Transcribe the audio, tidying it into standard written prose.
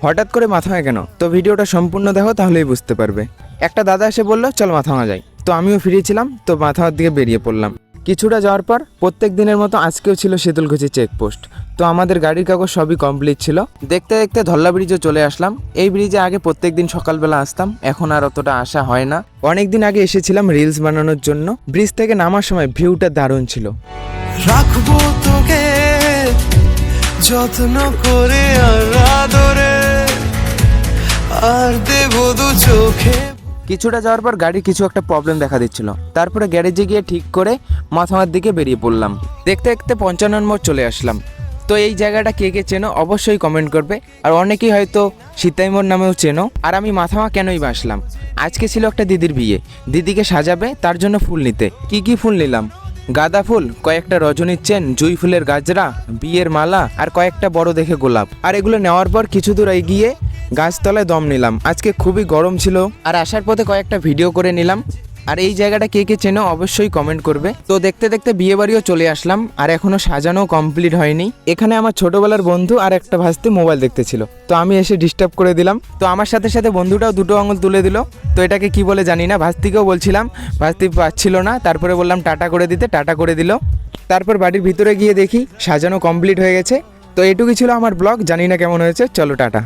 হঠাৎ করে মাথায় কেন? তো ভিডিওটা সম্পূর্ণ দেখো, তাহলেই বুঝতে পারবে। একটা দাদা এসে বললো চল মাথামা যাই, তো আমিও ফিরেছিলাম, তো মাথামার দিকে বেরিয়ে পড়লাম। কিছুটা যাওয়ার পর প্রত্যেক দিনের মতো আজকেও ছিল শীতলকুচি চেকপোস্ট। তো আমাদের গাড়ির কাগজ সবই কমপ্লিট ছিল। দেখতে দেখতে ধল্লা ব্রিজে চলে আসলাম। এই ব্রিজে আগে প্রত্যেক দিন সকালবেলা আসতাম, এখন আর অতটা আসা হয় না। অনেকদিন আগে এসেছিলাম রিলস বানানোর জন্য। ব্রিজ থেকে নামার সময় ভিউটা দারুণ ছিল। রাখবো তোকে যত্ন করে আর আদরে, আর দেবো দু চোখে। কিছুটা যাওয়ার পর গাড়ির কিছু একটা প্রবলেম দেখা দিচ্ছিল। তারপরে গ্যারেজে গিয়ে ঠিক করে মাথামার দিকে বেরিয়ে পড়লাম। দেখতে দেখতে 55 মোড় চলে আসলাম। তো এই জায়গাটা কে কে চেনো অবশ্যই কমেন্ট করবে। আর অনেকেই হয়তো সীতাই মোড় নামেও চেনো। আর আমি মাথামা কেনই বা আসলাম, আজকে ছিল একটা দিদির বিয়ে, দিদিকে সাজাবে, তার জন্য ফুল নিতে। কি কি ফুল নিলাম? গাঁদা ফুল, কয়েকটা রজনীর চেন, জুঁই ফুলের গাজরা, বিয়ের মালা, আর কয়েকটা বড় দেখে গোলাপ। আর এগুলো নেওয়ার পর কিছু দূর এগিয়ে গাছতলায় দম নিলাম। আজকে খুবই গরম ছিল। আর আসার পথে কয়েকটা ভিডিও করে নিলাম। আর এই জায়গাটা কে কে চেনো অবশ্যই কমেন্ট করবে। তো দেখতে দেখতে বিয়ে বাড়িও চলে আসলাম, আর এখনো সাজানো কমপ্লিট হয়নি। এখানে আমার ছোটবেলার বন্ধু আর একটা ভাস্তি মোবাইল দেখতেছিল, তো আমি এসে ডিস্টার্ব করে দিলাম। তো আমার সাথে সাথে বন্ধুটাও দুটো আঙুল তুলে দিল। তো এটাকে কি বলে জানি না। ভাস্তিকেও বলছিলাম, ভাস্তি পাচ্ছিল না। তারপরে বললাম টাটা করে দিতে, টাটা করে দিল। তারপর বাড়ির ভিতরে গিয়ে দেখি সাজানো কমপ্লিট হয়ে গেছে। তো এটুকুই ছিল আমার ব্লগ। জানি না কেমন হয়েছে, চলো টাটা।